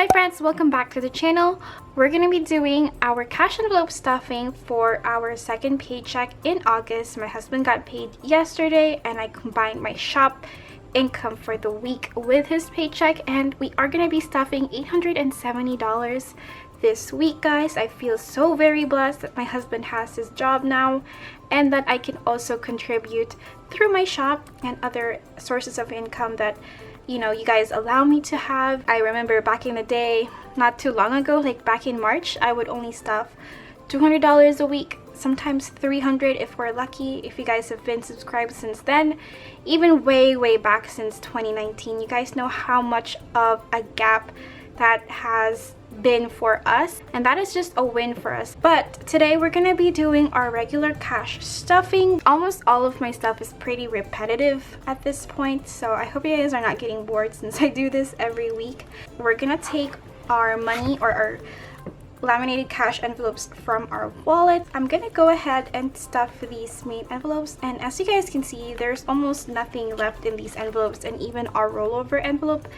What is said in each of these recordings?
Hi friends, welcome back to the channel. We're going to be doing our cash envelope stuffing for our second paycheck in August. My husband got paid yesterday and I combined my shop income for the week with his paycheck, and we are going to be stuffing $870 this week, guys. I feel so very blessed that my husband has his job now and that I can also contribute through my shop and other sources of income that you guys allow me to have. I remember back in the day, not too long ago, like back in March, I would only stuff $200 a week, sometimes $300 if we're lucky. If you guys have been subscribed since then, even way back since 2019, you guys know how much of a gap that has been for us, and that is just a win for us. But today we're gonna be doing our regular cash stuffing. Almost all of my stuff is pretty repetitive at this point, so I hope you guys are not getting bored since I do this every week. We're gonna take our money or our laminated cash envelopes from our wallet. I'm gonna go ahead and stuff these main envelopes, and as you guys can see, there's almost nothing left in these envelopes and even our rollover envelope.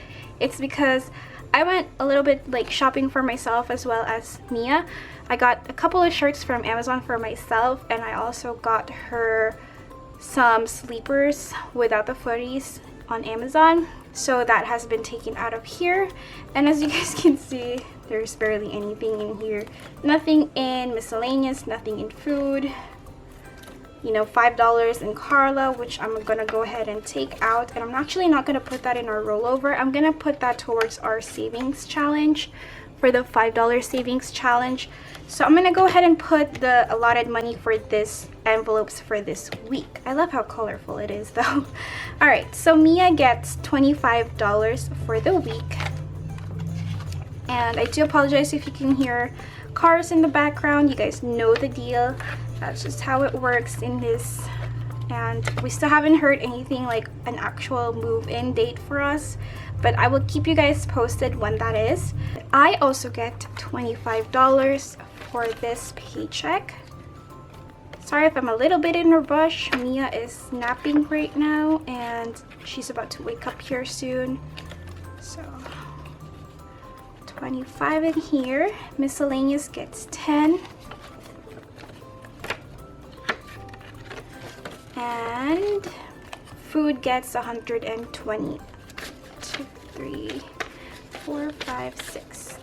It's because I went a little bit like shopping for myself as well as Mia. I got a couple of shirts from Amazon for myself, and I also got her some sleepers without the footies on Amazon. So that has been taken out of here, and as you guys can see, there's barely anything in here. Nothing in miscellaneous, nothing in food. $5 in Carla, which I'm gonna go ahead and take out, and I'm actually not gonna put that in our rollover. I'm gonna put that towards our savings challenge for the $5 savings challenge. So I'm gonna go ahead and put the allotted money for this envelopes for this week. I love how colorful it is though. All right, so Mia gets $25 for the week, and I do apologize if you can hear cars in the background. You guys know the deal. That's just how it works in this, and we still haven't heard anything like an actual move-in date for us, but I will keep you guys posted when that is. I also get $25 for this paycheck. Sorry if I'm a little bit in a rush. Mia is napping right now and she's about to wake up here soon. So 25 in here. Miscellaneous gets 10. And food gets 120. 2, 3, 4, 5, 6.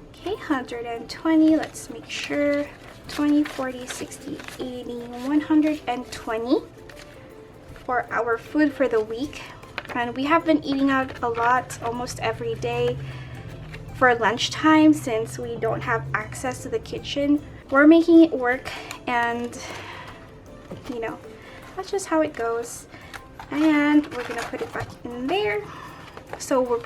Okay, 120. Let's make sure. 20, 40, 60, 80, 120 for our food for the week. And we have been eating out a lot, almost every day for lunchtime, since we don't have access to the kitchen. We're making it work, and that's just how it goes. And we're gonna put it back in there. So we're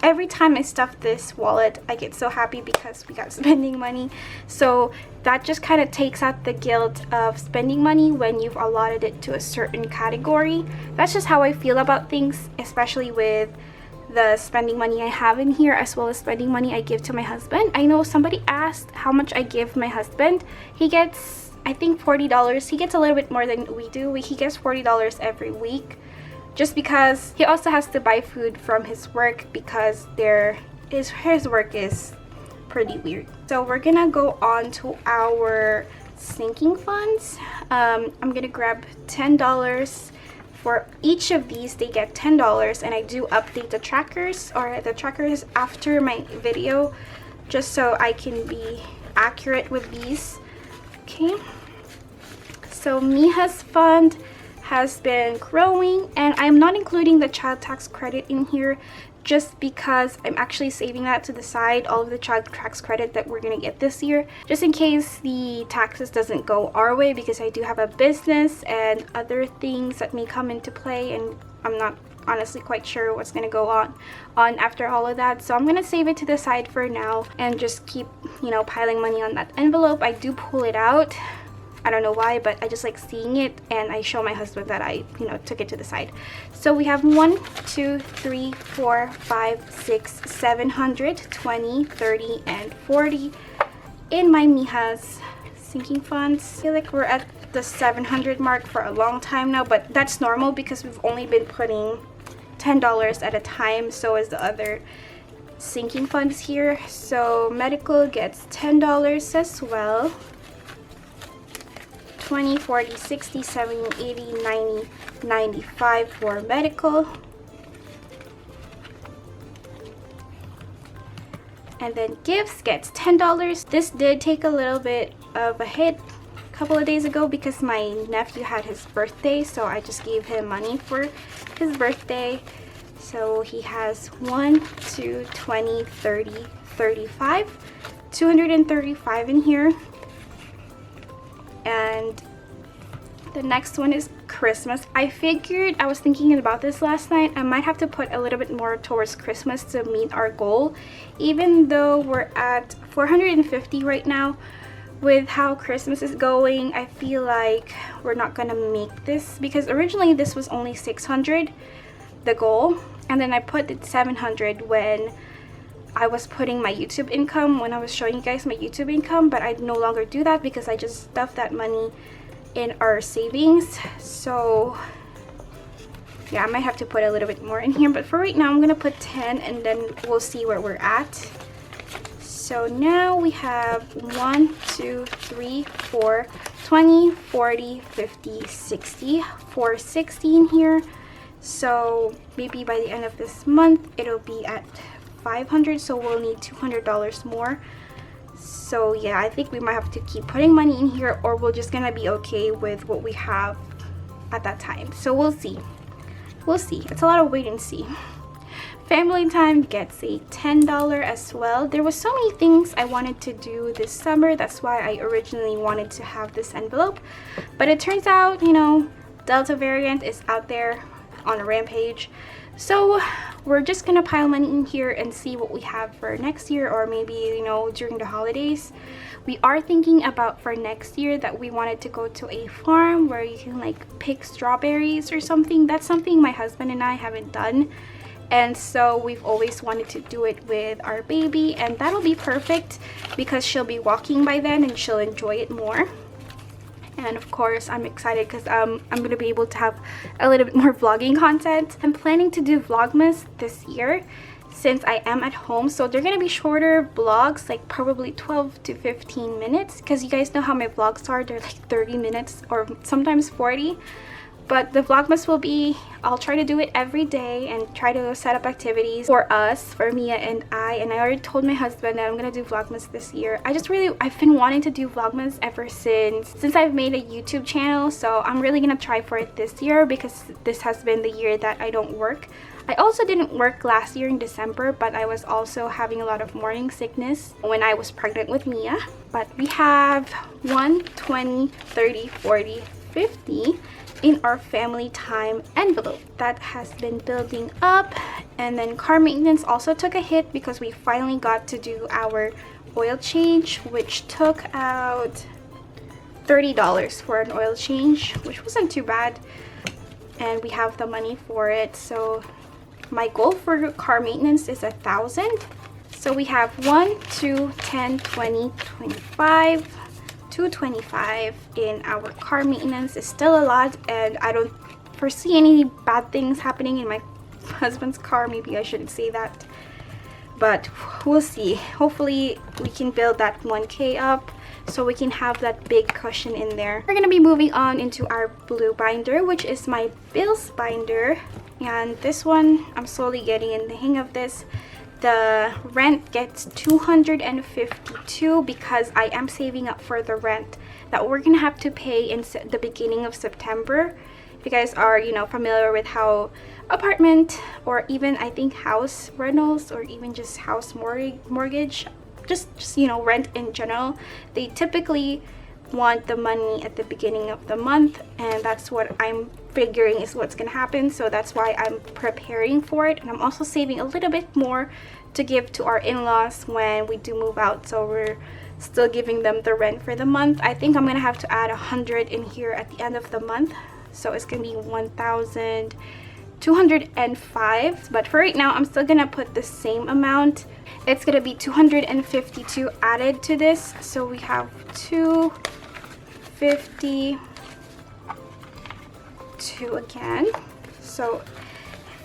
every time I stuff this wallet, I get so happy because we got spending money. So that just kind of takes out the guilt of spending money when you've allotted it to a certain category. That's just how I feel about things, especially with the spending money I have in here, as well as spending money I give to my husband. I know somebody asked how much I give my husband. He gets, I think, $40. He gets a little bit more than we do. He gets $40 every week, just because he also has to buy food from his work, because his work is pretty weird. So we're gonna go on to our sinking funds. I'm gonna grab $10 for each of these. They get $10, and I do update the trackers after my video, just so I can be accurate with these. Okay, so Mia's fund has been growing, and I'm not including the child tax credit in here just because I'm actually saving that to the side, all of the child tax credit that we're gonna get this year, just in case the taxes doesn't go our way, because I do have a business and other things that may come into play, and I'm not honestly quite sure what's gonna go on after all of that. So I'm gonna save it to the side for now and just keep piling money on that envelope. I do pull it out. I don't know why, but I just like seeing it, and I show my husband that I took it to the side. So we have 1, 2, 3, 4, 5, 6, 700, 20, 30, and 40 in my Mia's sinking funds. I feel like we're at the 700 mark for a long time now, but that's normal because we've only been putting $10 at a time. So is the other sinking funds here. So medical gets $10 as well. 20, 40, 60, 70, 80, 90, 95 for medical. And then gifts gets $10. This did take a little bit of a hit a couple of days ago because my nephew had his birthday, so I just gave him money for his birthday. So he has 1, 2, 20, 30, 35, 235 in here. And the next one is Christmas. I was thinking about this last night, I might have to put a little bit more towards Christmas to meet our goal. Even though we're at 450 right now, with how Christmas is going, I feel like we're not gonna make this, because originally this was only 600, the goal, and then I put it 700 when I was putting my YouTube income, when I was showing you guys my YouTube income, but I no longer do that because I just stuffed that money in our savings. So yeah, I might have to put a little bit more in here, but for right now I'm gonna put 10 and then we'll see where we're at. So now we have 1, 2, 3, 4, 20, 40, 50, 60, 460 in here. So maybe by the end of this month it'll be at 500, so we'll need $200 more. So yeah, I think we might have to keep putting money in here, or we're just gonna be okay with what we have at that time. So we'll see. It's a lot of wait and see. Family time gets a $10 as well. There was so many things I wanted to do this summer. That's why I originally wanted to have this envelope, but it turns out, you know, Delta variant is out there on a rampage. So we're just gonna pile money in here and see what we have for next year, or maybe, you know, during the holidays. We are thinking about for next year that we wanted to go to a farm where you can like pick strawberries or something. That's something my husband and I haven't done, and so we've always wanted to do it with our baby, and that'll be perfect because she'll be walking by then and she'll enjoy it more. And of course I'm excited because I'm gonna be able to have a little bit more vlogging content. I'm planning to do vlogmas this year since I am at home, so they're gonna be shorter vlogs, like probably 12 to 15 minutes, because you guys know how my vlogs are, they're like 30 minutes or sometimes 40. But the vlogmas will be, I'll try to do it every day and try to set up activities for us, for Mia and I already told my husband that I'm gonna do vlogmas this year. I've been wanting to do vlogmas ever since I've made a YouTube channel, so I'm really gonna try for it this year because this has been the year that I don't work. I also didn't work last year in December, but I was also having a lot of morning sickness when I was pregnant with Mia. But we have 1, 20, 30, 40, 50 in our family time envelope. That has been building up. And then car maintenance also took a hit because we finally got to do our oil change, which took out $30 for an oil change, which wasn't too bad, and we have the money for it. So my goal for car maintenance is 1,000. So we have 1, 2, 10, 20, 25, 225 in our car maintenance. Is still a lot, and I don't foresee any bad things happening in my husband's car. Maybe I shouldn't say that, but we'll see. Hopefully we can build that 1K up so we can have that big cushion in there. We're gonna be moving on into our blue binder, which is my bills binder, and this one I'm slowly getting in the hang of this. The rent gets $252 because I am saving up for the rent that we're gonna have to pay in the beginning of September. If you guys are, you know, familiar with how apartment, or even I think house rentals, or even just house mortgage, just you know, rent in general, they typically want the money at the beginning of the month, and that's what I'm figuring is what's gonna happen. So that's why I'm preparing for it, and I'm also saving a little bit more to give to our in-laws when we do move out, so we're still giving them the rent for the month. I think I'm gonna have to add 100 in here at the end of the month, so it's gonna be 1,205. But for right now I'm still gonna put the same amount. It's gonna be 252 added to this, so we have 252 again. So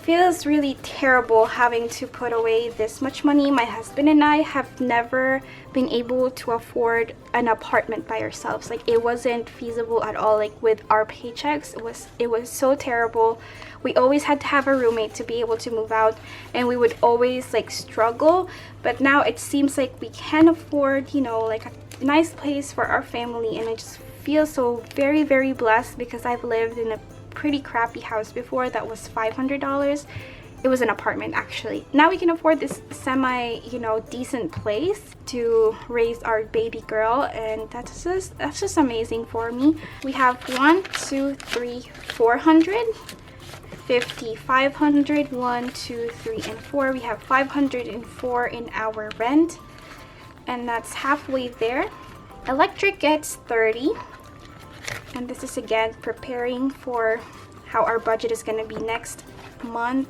feels really terrible having to put away this much money. My husband and I have never been able to afford an apartment by ourselves. Like, it wasn't feasible at all. Like, with our paychecks, it was so terrible. We always had to have a roommate to be able to move out, and we would always like struggle. But now it seems like we can afford, you know, like a nice place for our family, and I just feel so very, very blessed because I've lived in a pretty crappy house before that was $500. It was an apartment, actually. Now we can afford this semi, you know, decent place to raise our baby girl, and that's just amazing for me. We have 1, 2, 3, 400, 50, 500, 1, 2, 3, and 4. We have 504 in our rent, and that's halfway there. Electric gets 30, and this is again preparing for how our budget is going to be next month.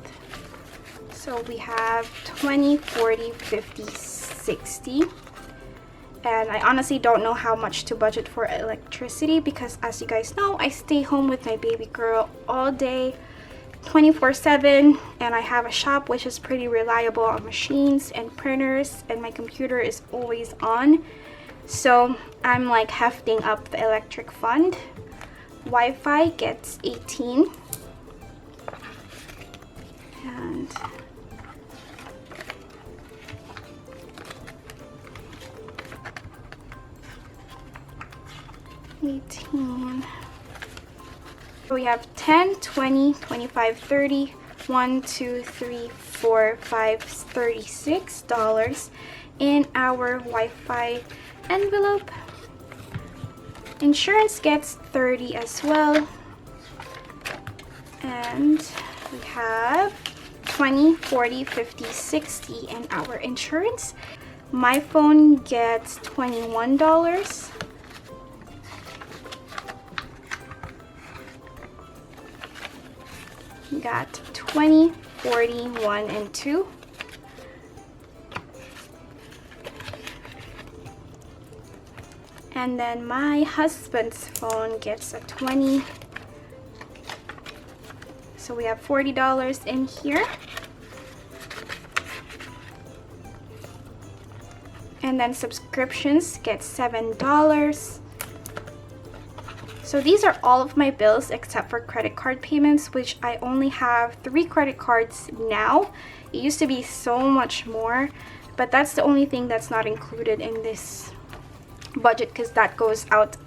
So we have 20, 40, 50, 60, and I honestly don't know how much to budget for electricity because, as you guys know, I stay home with my baby girl all day, 24/7, and I have a shop which is pretty reliable on machines and printers, and my computer is always on. So I'm like hefting up the electric fund. Wi-Fi gets 18, and we have 10, 20, 25, 30, 1, 2, 3, 4, 5, $36 in our Wi-Fi envelope. Insurance gets 30 as well, and we have 20, 40, 50, 60 in our insurance. My phone gets $21. We got 20, 40, 1, and 2. And then my husband's phone gets a 20. So we have $40 in here. And then subscriptions get $7. So these are all of my bills except for credit card payments, which I only have 3 credit cards now. It used to be so much more, but that's the only thing that's not included in this budget because that goes out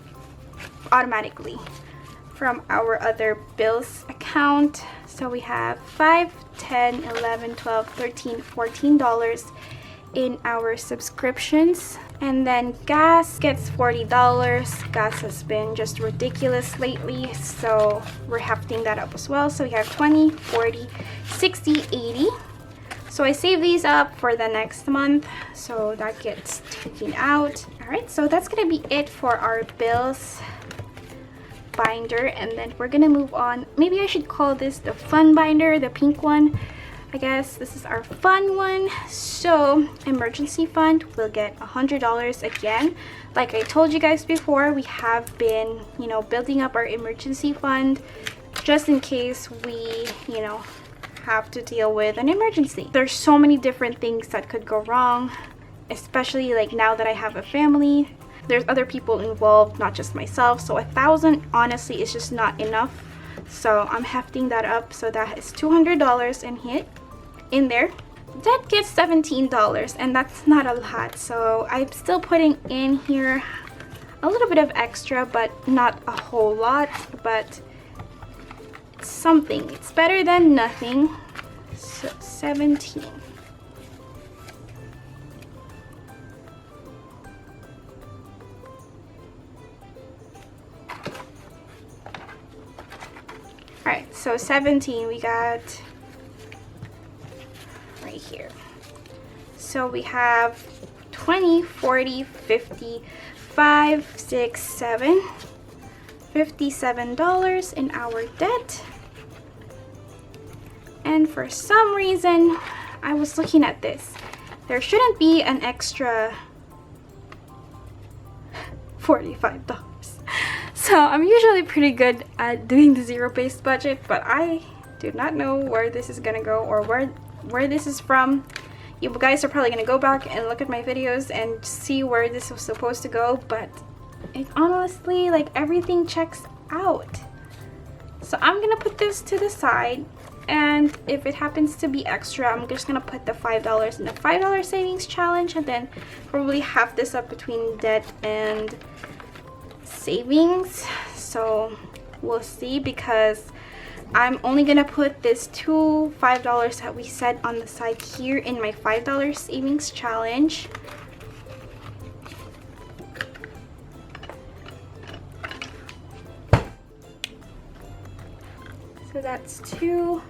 automatically from our other bills account. So we have $5, $10, $11, $12, $13, $14 in our subscriptions. And then gas gets $40. Gas has been just ridiculous lately, so we're hefting that up as well. So we have 20, 40, 60, 80. So I save these up for the next month, so that gets taken out. Alright, so that's gonna be it for our bills binder, and then we're gonna move on. Maybe I should call this the fun binder, the pink one. I guess this is our fun one. So emergency fund will get $100 again. Like I told you guys before, we have been, you know, building up our emergency fund just in case we, you know, have to deal with an emergency. There's so many different things that could go wrong, especially like now that I have a family. There's other people involved, not just myself. So $1,000 honestly is just not enough. So I'm hefting that up, so that is $200 in there. That gets $17, and that's not a lot. So I'm still putting in here a little bit of extra, but not a whole lot, but it's something. It's better than nothing. So 17. Alright, so 17 we got right here. So we have 20, 40, 50, 5, 6, 7, $57 in our debt. And for some reason, I was looking at this. There shouldn't be an extra $45. So I'm usually pretty good at doing the zero-based budget, but I Do not know where this is gonna go or where this is from. You guys are probably gonna go back and look at my videos and see where this was supposed to go, but it honestly, like, everything checks out. So I'm gonna put this to the side, and if it happens to be extra, I'm just gonna put the $5 in the $5 savings challenge, and then probably half this up between debt and savings. So we'll see, because I'm only gonna put this two $5 that we set on the side here in my $5 savings challenge. So that's 2.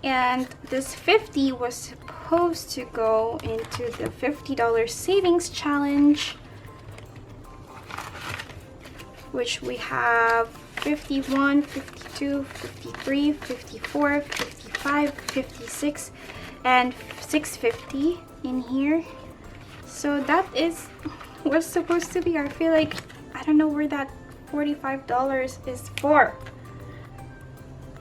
And this 50 was supposed to go into the $50 savings challenge, which we have 51, 52, 53, 54, 55, 56, and 650 in here. So that is what's supposed to be. I feel like I don't know where that $45 is for.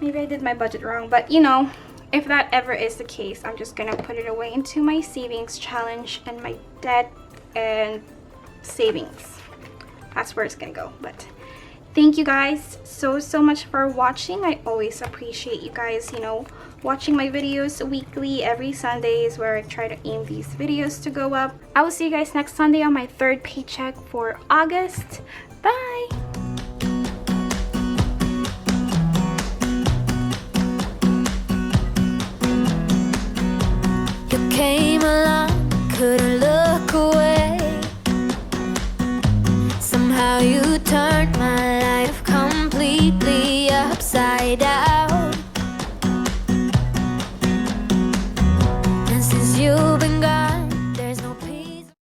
Maybe I did my budget wrong, but you know, if that ever is the case, I'm just gonna put it away into my savings challenge and my debt and savings. That's where it's gonna go. But thank you guys so much for watching. I always appreciate you guys, you know, watching my videos weekly. Every Sunday is where I try to aim these videos to go up. I will see you guys next Sunday on my 3rd paycheck for August. Bye.